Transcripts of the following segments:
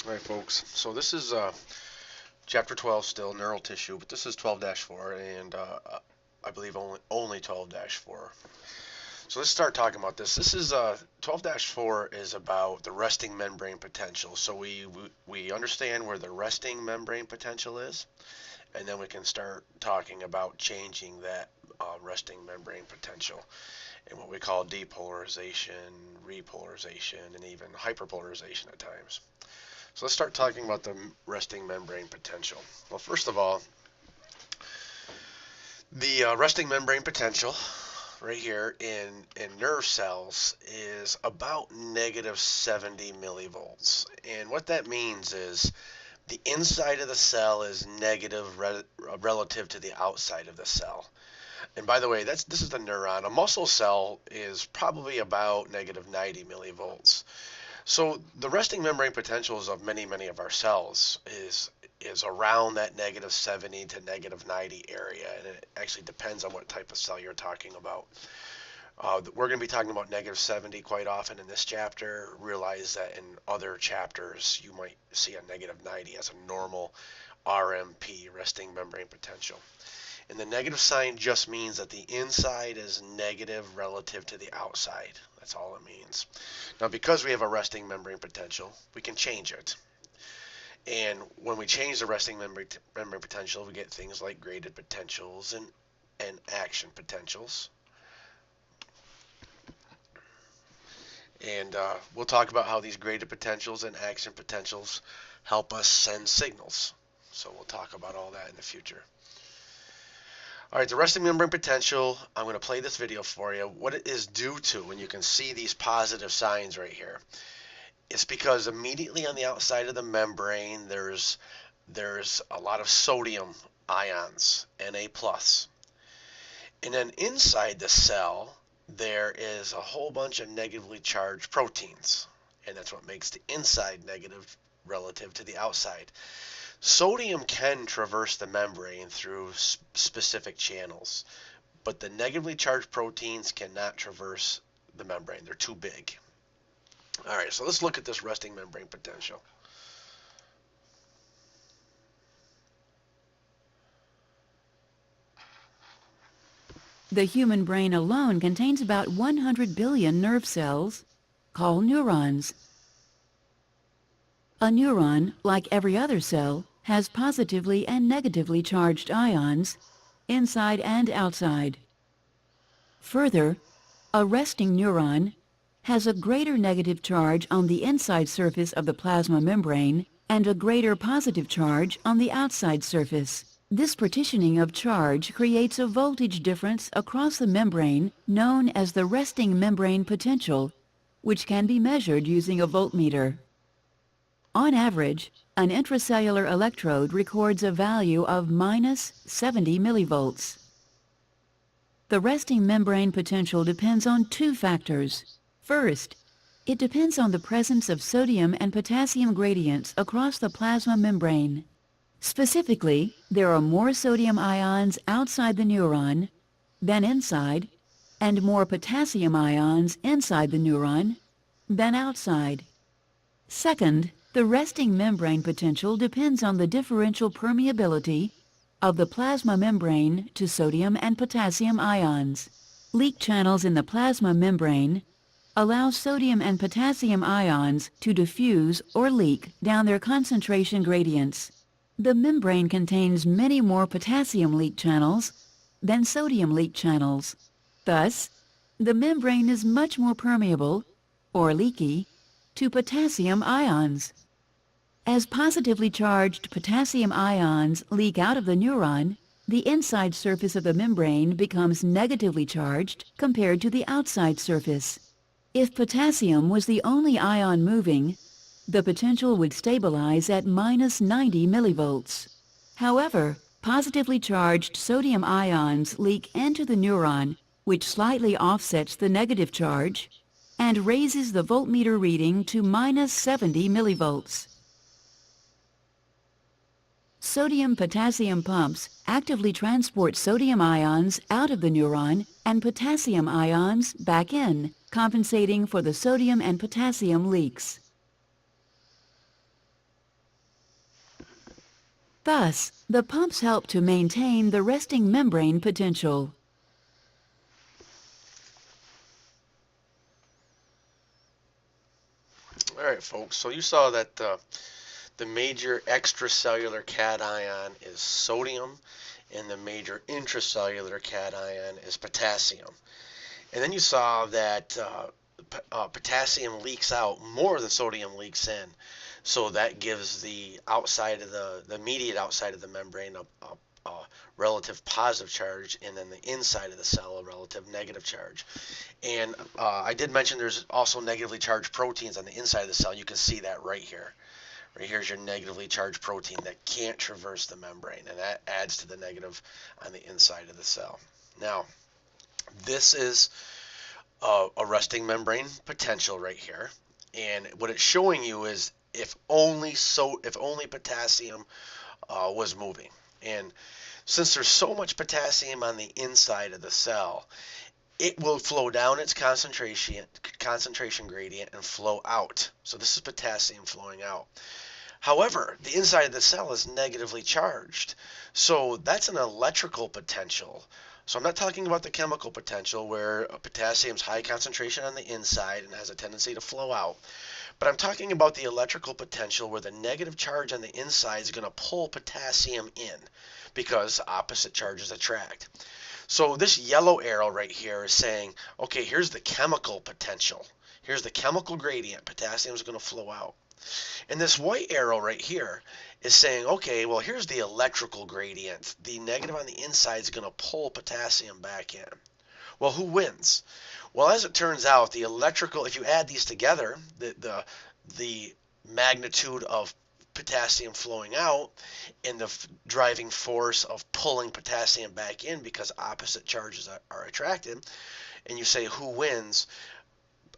All right, folks. So this is chapter 12 still, neural tissue, but this is 12-4, and I believe only 12-4. So let's start talking about this. This is 12-4 is about the resting membrane potential. So we understand where the resting membrane potential is, and then we can start talking about changing that resting membrane potential and what we call depolarization, repolarization, and even hyperpolarization at times. So let's start talking about the resting membrane potential. Well, first of all, the resting membrane potential right here in nerve cells is about negative 70 millivolts. And what that means is the inside of the cell is negative relative to the outside of the cell. And by the way, this is the neuron. A muscle cell is probably about negative 90 millivolts. So the resting membrane potentials of many of our cells is around that negative 70 to negative 90 area, and it actually depends on what type of cell you're talking about. We're going to be talking about negative 70 quite often in this chapter. Realize that in other chapters you might see a negative 90 as a normal RMP, resting membrane potential. And the negative sign just means that the inside is negative relative to the outside. That's all it means. Now, because we have a resting membrane potential, we can change it. And when we change the resting membrane potential, we get things like graded potentials and action potentials. And we'll talk about how these graded potentials and action potentials help us send signals. So we'll talk about all that in the future. All right, the resting membrane potential, I'm going to play this video for you. What it is due to, and you can see these positive signs right here. It's because immediately on the outside of the membrane, there's a lot of sodium ions, Na+. And then inside the cell, there is a whole bunch of negatively charged proteins. And that's what makes the inside negative relative to the outside. Sodium can traverse the membrane through specific channels, but the negatively charged proteins cannot traverse the membrane. They're too big. All right, so let's look at this resting membrane potential. The human brain alone contains about 100 billion nerve cells, called neurons. A neuron, like every other cell, has positively and negatively charged ions, inside and outside. Further, a resting neuron has a greater negative charge on the inside surface of the plasma membrane and a greater positive charge on the outside surface. This partitioning of charge creates a voltage difference across the membrane known as the resting membrane potential, which can be measured using a voltmeter. On average, an intracellular electrode records a value of minus 70 millivolts. The resting membrane potential depends on two factors. First, it depends on the presence of sodium and potassium gradients across the plasma membrane. Specifically, there are more sodium ions outside the neuron than inside, and more potassium ions inside the neuron than outside. Second, the resting membrane potential depends on the differential permeability of the plasma membrane to sodium and potassium ions. Leak channels in the plasma membrane allow sodium and potassium ions to diffuse or leak down their concentration gradients. The membrane contains many more potassium leak channels than sodium leak channels. Thus, the membrane is much more permeable, or leaky, to potassium ions. As positively charged potassium ions leak out of the neuron, the inside surface of the membrane becomes negatively charged compared to the outside surface. If potassium was the only ion moving, the potential would stabilize at minus 90 millivolts. However, positively charged sodium ions leak into the neuron, which slightly offsets the negative charge and raises the voltmeter reading to minus 70 millivolts. Sodium-potassium pumps actively transport sodium ions out of the neuron and potassium ions back in, compensating for the sodium and potassium leaks. Thus, the pumps help to maintain the resting membrane potential. All right, folks. So you saw that the major extracellular cation is sodium, and the major intracellular cation is potassium. And then you saw that potassium leaks out more than sodium leaks in. So that gives the outside of the immediate outside of the membrane a relative positive charge, and then the inside of the cell a relative negative charge. And I did mention there's also negatively charged proteins on the inside of the cell. You can see that right here. Right here's your negatively charged protein that can't traverse the membrane, and that adds to the negative on the inside of the cell. Now, this is a resting membrane potential right here, and what it's showing you is if only potassium was moving. And since there's so much potassium on the inside of the cell, it will flow down its concentration gradient and flow out. So this is potassium flowing out. However, the inside of the cell is negatively charged. So that's an electrical potential. So I'm not talking about the chemical potential where potassium's high concentration on the inside and has a tendency to flow out. But I'm talking about the electrical potential where the negative charge on the inside is going to pull potassium in because opposite charges attract. So this yellow arrow right here is saying, okay, here's the chemical potential. Here's the chemical gradient. Potassium is going to flow out. And this white arrow right here is saying, okay, well, here's the electrical gradient. The negative on the inside is going to pull potassium back in. Well, who wins? Well, as it turns out, the electrical, if you add these together, the magnitude of potassium flowing out and the driving force of pulling potassium back in because opposite charges are attracted, and you say who wins,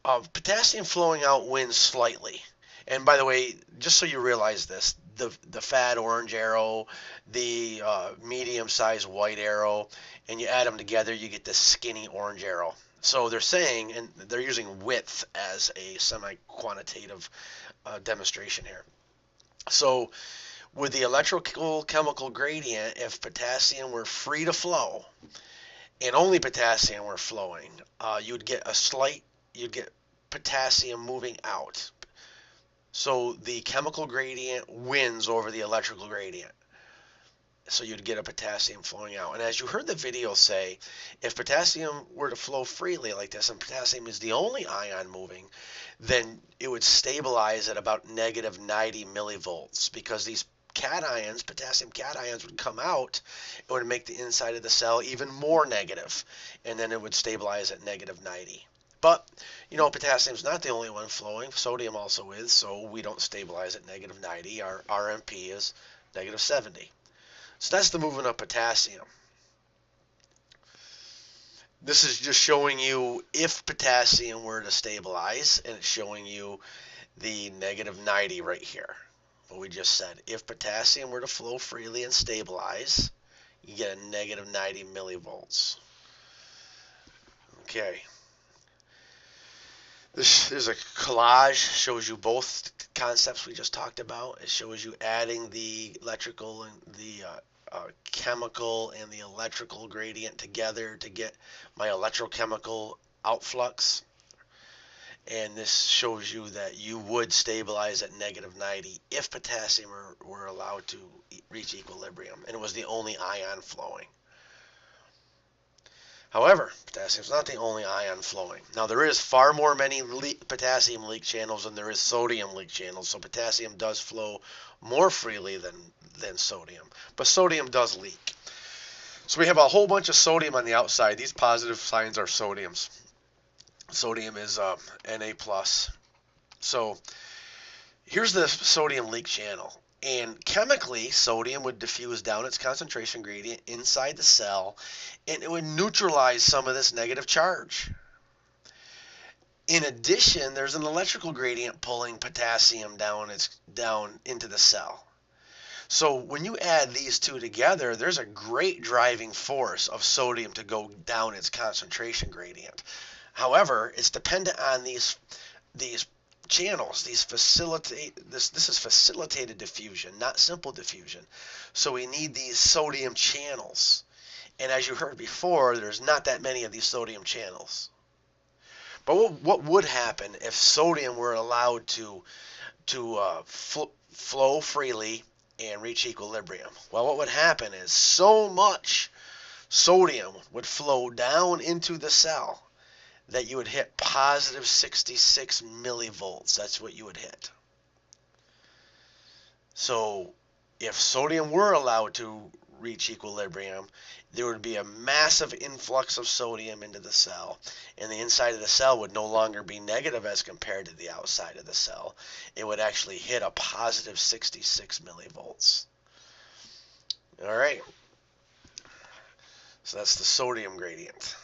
potassium flowing out wins slightly. And by the way, just so you realize this, the fat orange arrow, the medium-sized white arrow, and you add them together, you get this skinny orange arrow. So they're saying, and they're using width as a semi-quantitative demonstration here. So with the electrical chemical gradient, if potassium were free to flow, and only potassium were flowing, you'd get potassium moving out. So the chemical gradient wins over the electrical gradient. So you'd get a potassium flowing out. And as you heard the video say, if potassium were to flow freely like this, and potassium is the only ion moving, then it would stabilize at about negative 90 millivolts because these cations, potassium cations, would come out. It would make the inside of the cell even more negative, and then it would stabilize at negative 90. But, you know, potassium's not the only one flowing. Sodium also is, so we don't stabilize at negative 90. Our RMP is negative 70. So that's the movement of potassium. This is just showing you if potassium were to stabilize, and it's showing you the negative 90 right here. What we just said. If potassium were to flow freely and stabilize, you get a negative 90 millivolts. Okay. This is a collage, shows you both concepts we just talked about. It shows you adding the electrical and the chemical and the electrical gradient together to get my electrochemical outflux. And this shows you that you would stabilize at negative 90 if potassium were allowed to reach equilibrium and it was the only ion flowing. However, potassium is not the only ion flowing. Now, there is far more many potassium leak channels than there is sodium leak channels, so potassium does flow more freely than sodium. But sodium does leak. So we have a whole bunch of sodium on the outside. These positive signs are sodiums. Sodium is Na+. So here's the sodium leak channel. And chemically, sodium would diffuse down its concentration gradient inside the cell, and it would neutralize some of this negative charge. In addition, there's an electrical gradient pulling potassium down into the cell. So when you add these two together, there's a great driving force of sodium to go down its concentration gradient. However, it's dependent on these channels. This is facilitated diffusion, not simple diffusion. So we need these sodium channels. And as you heard before, there's not that many of these sodium channels. But what would happen if sodium were allowed to flow freely and reach equilibrium? Well, what would happen is so much sodium would flow down into the cell that you would hit positive 66 millivolts. That's what you would hit. So if sodium were allowed to reach equilibrium, there would be a massive influx of sodium into the cell, and the inside of the cell would no longer be negative as compared to the outside of the cell. It would actually hit a positive 66 millivolts. All right, so that's the sodium gradient.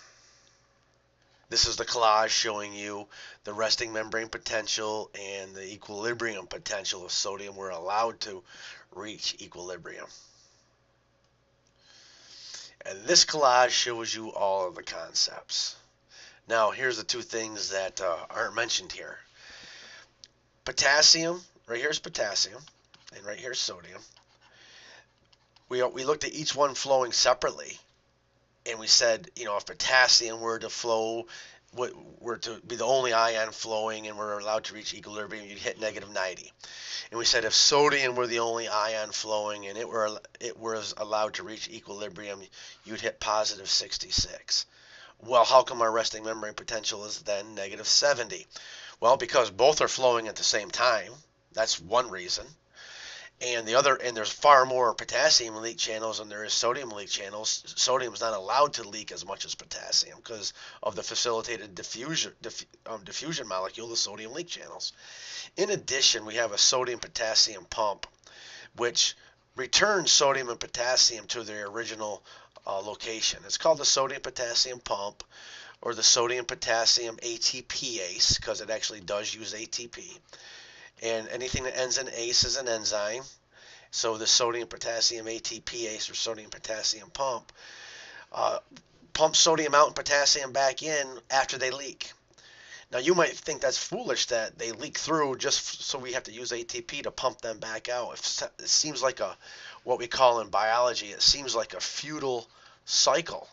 This is the collage showing you the resting membrane potential and the equilibrium potential if sodium were allowed to reach equilibrium. And this collage shows you all of the concepts. Now, here's the two things that aren't mentioned here. Potassium, right here is potassium, and right here is sodium. We looked at each one flowing separately, and we said, if potassium were to flow, were to be the only ion flowing and were allowed to reach equilibrium, you'd hit negative 90. And we said if sodium were the only ion flowing and it was allowed to reach equilibrium, you'd hit positive 66. Well, how come our resting membrane potential is then negative 70? Well, because both are flowing at the same time. That's one reason. And there's far more potassium leak channels than there is sodium leak channels. Sodium is not allowed to leak as much as potassium because of the facilitated diffusion molecule, the sodium leak channels. In addition, we have a sodium-potassium pump, which returns sodium and potassium to their original location. It's called the sodium-potassium pump, or the sodium-potassium ATPase, because it actually does use ATP. And anything that ends in ase is an enzyme. So the sodium-potassium ATPase, or sodium-potassium pump, pumps sodium out and potassium back in after they leak. Now, you might think that's foolish that they leak through just so we have to use ATP to pump them back out. It seems like what we call in biology, it seems like a futile cycle.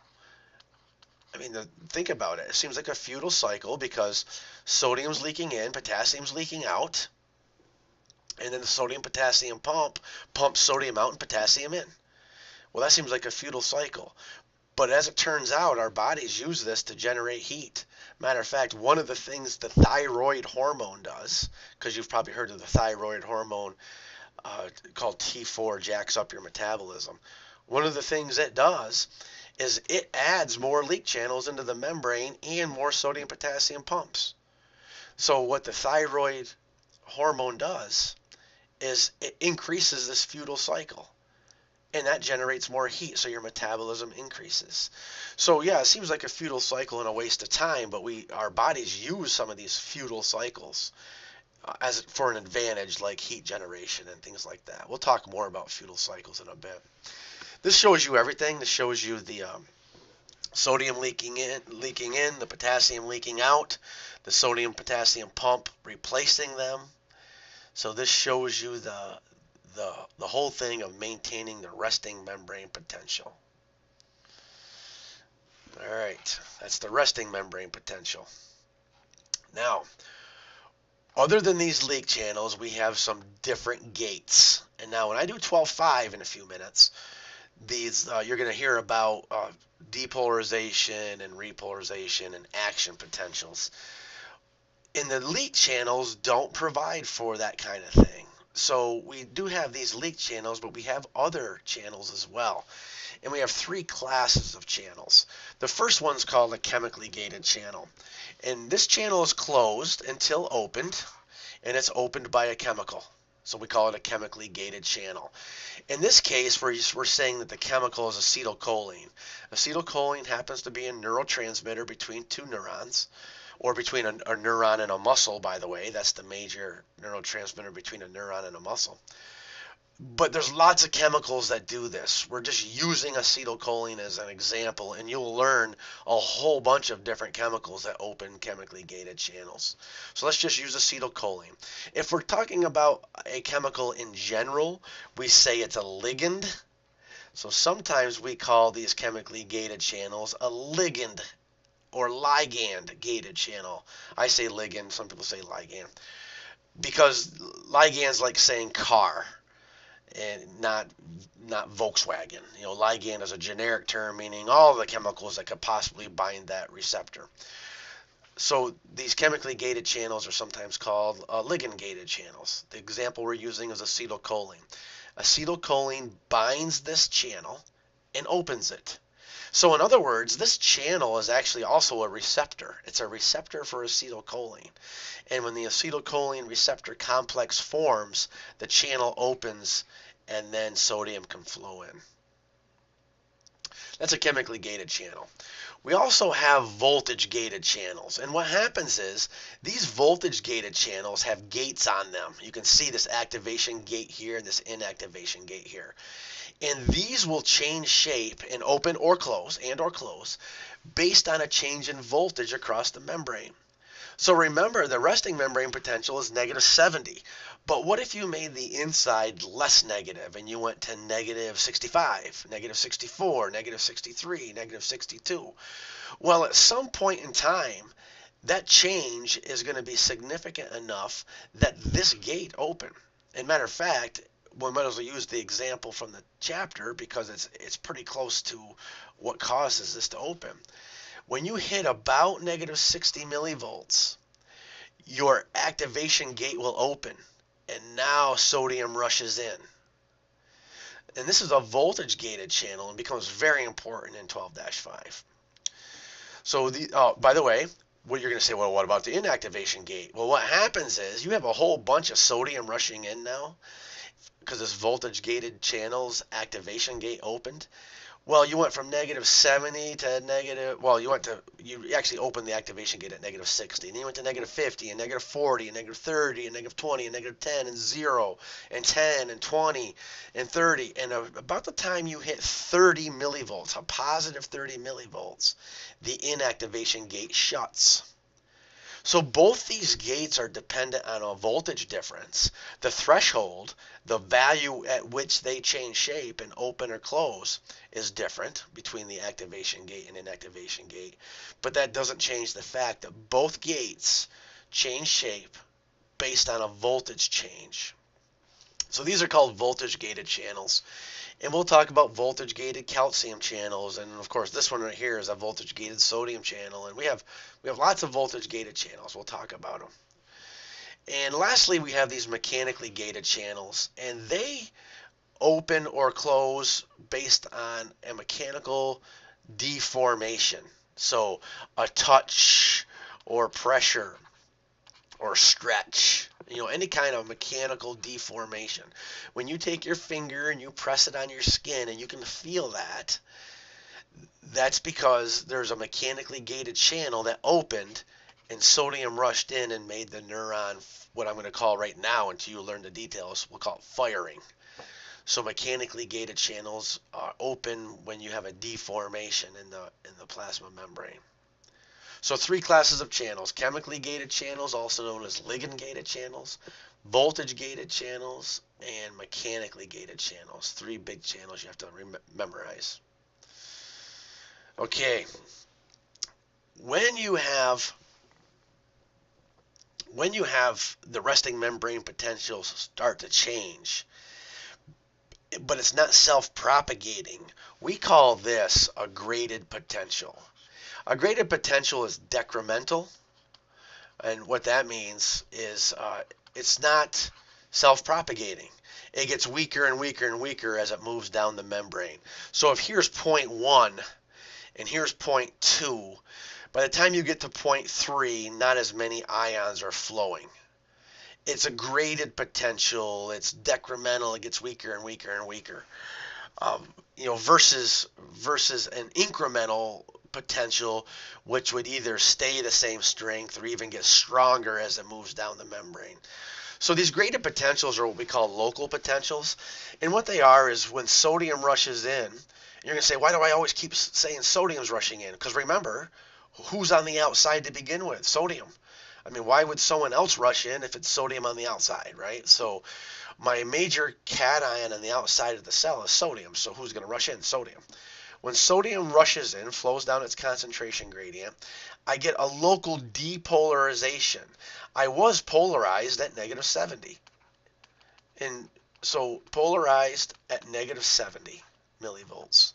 I mean, think about it. It seems like a futile cycle because sodium's leaking in, potassium's leaking out, and then the sodium-potassium pump pumps sodium out and potassium in. Well, that seems like a futile cycle. But as it turns out, our bodies use this to generate heat. Matter of fact, one of the things the thyroid hormone does, because you've probably heard of the thyroid hormone called T4, jacks up your metabolism. One of the things it does is it adds more leak channels into the membrane and more sodium-potassium pumps. So what the thyroid hormone does is it increases this futile cycle. And that generates more heat, so your metabolism increases. So yeah, it seems like a futile cycle and a waste of time, but our bodies use some of these futile cycles as for an advantage, like heat generation and things like that. We'll talk more about futile cycles in a bit. This shows you everything. This shows you the sodium leaking in, the potassium leaking out, the sodium-potassium pump replacing them. So this shows you the whole thing of maintaining the resting membrane potential. All right, that's the resting membrane potential. Now, other than these leak channels, we have some different gates. And now when I do 12.5 in a few minutes, these you're going to hear about depolarization and repolarization and action potentials. And the leak channels don't provide for that kind of thing. So we do have these leak channels, but we have other channels as well. And we have three classes of channels. The first one's called a chemically gated channel. And this channel is closed until opened, and it's opened by a chemical. So we call it a chemically gated channel. In this case, we're saying that the chemical is acetylcholine. Acetylcholine happens to be a neurotransmitter between two neurons, or between a neuron and a muscle, by the way. That's the major neurotransmitter between a neuron and a muscle. But there's lots of chemicals that do this. We're just using acetylcholine as an example, and you'll learn a whole bunch of different chemicals that open chemically gated channels. So let's just use acetylcholine. If we're talking about a chemical in general, we say it's a ligand. So sometimes we call these chemically gated channels a ligand or ligand gated channel. I say ligand, some people say ligand, because ligand's like saying car and not Volkswagen. Ligand is a generic term meaning all the chemicals that could possibly bind that receptor. So these chemically gated channels are sometimes called ligand gated channels. The example we're using is acetylcholine. Acetylcholine binds this channel and opens it. So in other words, this channel is actually also a receptor. It's a receptor for acetylcholine. And when the acetylcholine receptor complex forms, the channel opens and then sodium can flow in. That's a chemically gated channel. We also have voltage gated channels. And what happens is these voltage gated channels have gates on them. You can see this activation gate here and this inactivation gate here. And these will change shape and open or close based on a change in voltage across the membrane. So remember, the resting membrane potential is negative 70. But what if you made the inside less negative and you went to negative 65, negative 64, negative 63, negative 62? Well, at some point in time, that change is going to be significant enough that this gate open. And matter of fact, we might as well use the example from the chapter because it's pretty close to what causes this to open. When you hit about negative 60 millivolts, your activation gate will open, and now sodium rushes in. And this is a voltage gated channel and becomes very important in 12-5. So by the way, what you're going to say, well, what about the inactivation gate? Well, what happens is you have a whole bunch of sodium rushing in now because this voltage gated channel's activation gate opened. Well, you went from negative 70 to negative, well, you actually opened the activation gate at negative 60. And then you went to negative 50 and negative 40 and negative 30 and negative 20 and negative 10 and 0 and 10 and 20 and 30. And about the time you hit 30 millivolts, a positive 30 millivolts, the inactivation gate shuts. So both these gates are dependent on a voltage difference. The threshold, the value at which they change shape and open or close, is different between the activation gate and inactivation gate. But that doesn't change the fact that both gates change shape based on a voltage change. So these are called voltage gated channels. And we'll talk about voltage gated calcium channels, and of course this one right here is a voltage gated sodium channel, and we have lots of voltage gated channels. We'll talk about them. And lastly, we have these mechanically gated channels, and they open or close based on a mechanical deformation. So a touch or pressure or stretch, any kind of mechanical deformation. When you take your finger and you press it on your skin and you can feel that, that's because there's a mechanically gated channel that opened and sodium rushed in and made the neuron, what I'm going to call right now until you learn the details, we'll call it firing. So mechanically gated channels are open when you have a deformation in the plasma membrane. So 3 classes of channels: chemically gated channels, also known as ligand gated channels, voltage gated channels, and mechanically gated channels. 3 big channels you have to memorize. Okay, when you have the resting membrane potentials start to change, but it's not self-propagating, we call this a graded potential. A graded potential is decremental, and what that means is it's not self-propagating. It gets weaker and weaker and weaker as it moves down the membrane. So if here's point 1 and here's point 2, by the time you get to point 3, not as many ions are flowing. It's a graded potential. It's decremental. It gets weaker and weaker and weaker. Versus an incremental potential, which would either stay the same strength or even get stronger as it moves down the membrane. So these graded potentials are what we call local potentials. And what they are is when sodium rushes in, you're going to say, why do I always keep saying sodium's rushing in? Because remember, who's on the outside to begin with? Sodium. I mean, why would someone else rush in if it's sodium on the outside, right? So my major cation on the outside of the cell is sodium. So who's going to rush in? Sodium. When sodium rushes in, flows down its concentration gradient, I get a local depolarization. I was polarized at negative 70. And so polarized at negative 70 millivolts.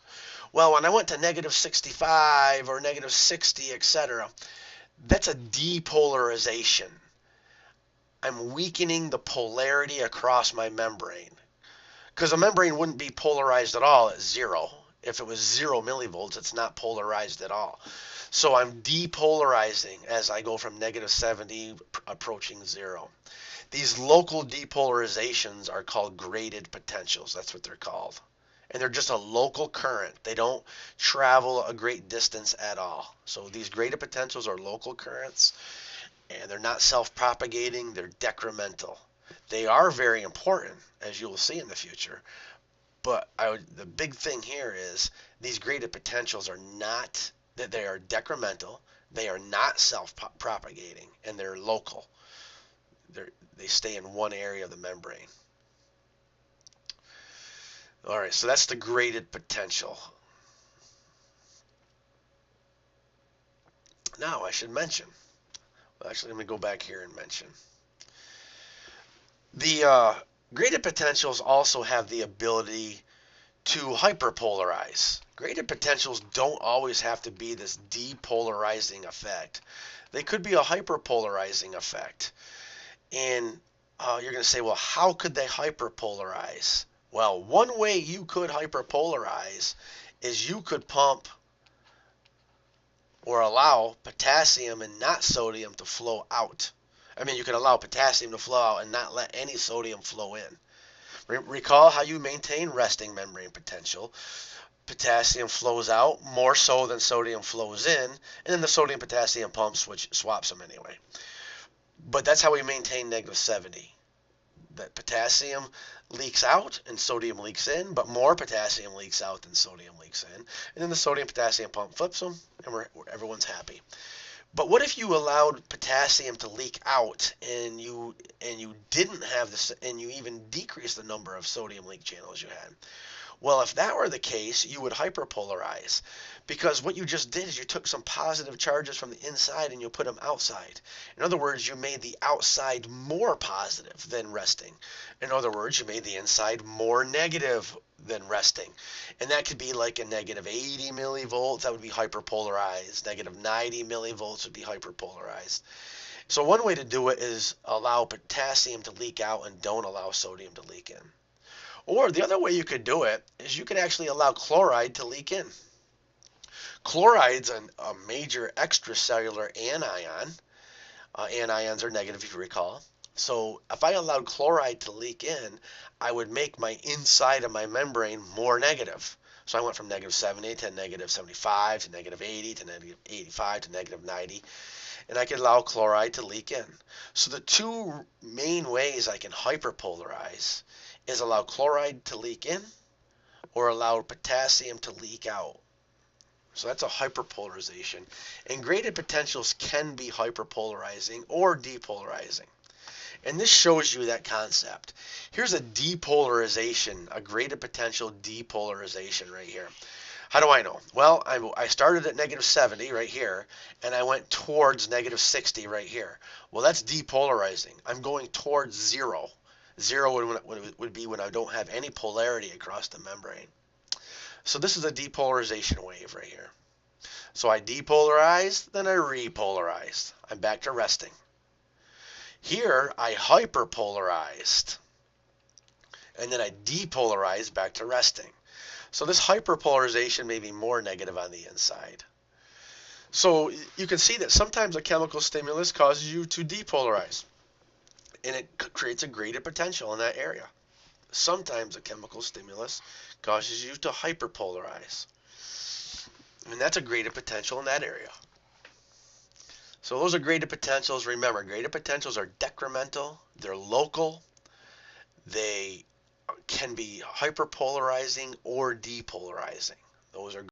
Well, when I went to negative 65 or negative 60, etc., that's a depolarization. I'm weakening the polarity across my membrane. Because a membrane wouldn't be polarized at all at zero. If it was 0 millivolts, it's not polarized at all. So I'm depolarizing as I go from negative 70 approaching 0. These local depolarizations are called graded potentials. That's what they're called. And they're just a local current. They don't travel a great distance at all. So these graded potentials are local currents, and they're not self-propagating. They're decremental. They are very important, as you will see in the future. But the big thing here is these graded potentials are not, that they are decremental, they are not self-propagating, and they're local. They stay in one area of the membrane. All right, so that's the graded potential. Now I should mention, well, actually let me go back here and mention. The graded potentials also have the ability to hyperpolarize. Graded potentials don't always have to be this depolarizing effect. They could be a hyperpolarizing effect. And you're going to say, well, how could they hyperpolarize? Well, one way you could hyperpolarize is you could pump or allow potassium and not sodium to flow out. I mean, you could allow potassium to flow out and not let any sodium flow in. Recall how you maintain resting membrane potential. Potassium flows out more so than sodium flows in, and then the sodium potassium pump swaps them anyway. But that's how we maintain negative 70. That potassium leaks out and sodium leaks in, but more potassium leaks out than sodium leaks in. And then the sodium potassium pump flips them, and everyone's happy. But what if you allowed potassium to leak out and you didn't have this, and you even decreased the number of sodium leak channels you had? Well, if that were the case, you would hyperpolarize, because what you just did is you took some positive charges from the inside and you put them outside. In other words, you made the outside more positive than resting. In other words, you made the inside more negative than resting. And that could be like a negative 80 millivolts, that would be hyperpolarized. Negative 90 millivolts would be hyperpolarized. So one way to do it is allow potassium to leak out and don't allow sodium to leak in. Or the other way you could do it is you could actually allow chloride to leak in. Chloride's a major extracellular anion. Anions are negative, if you recall. So if I allowed chloride to leak in, I would make my inside of my membrane more negative. So I went from negative 70 to negative 75 to negative 80 to negative 85 to negative 90. And I could allow chloride to leak in. So the two main ways I can hyperpolarize is allow chloride to leak in or allow potassium to leak out. So that's a hyperpolarization. And graded potentials can be hyperpolarizing or depolarizing. And this shows you that concept. Here's a depolarization, a graded potential depolarization right here. How do I know? Well, I started at negative 70 right here, and I went towards negative 60 right here. Well, that's depolarizing. I'm going towards zero. Zero would be when I don't have any polarity across the membrane. So this is a depolarization wave right here. So I depolarized, then I repolarized. I'm back to resting. Here I hyperpolarized, and then I depolarized back to resting. So this hyperpolarization may be more negative on the inside. So you can see that sometimes a chemical stimulus causes you to depolarize, and it creates a graded potential in that area. Sometimes a chemical stimulus causes you to hyperpolarize, and that's a graded potential in that area. So those are graded potentials. Remember, graded potentials are decremental, they're local, they can be hyperpolarizing or depolarizing. Those are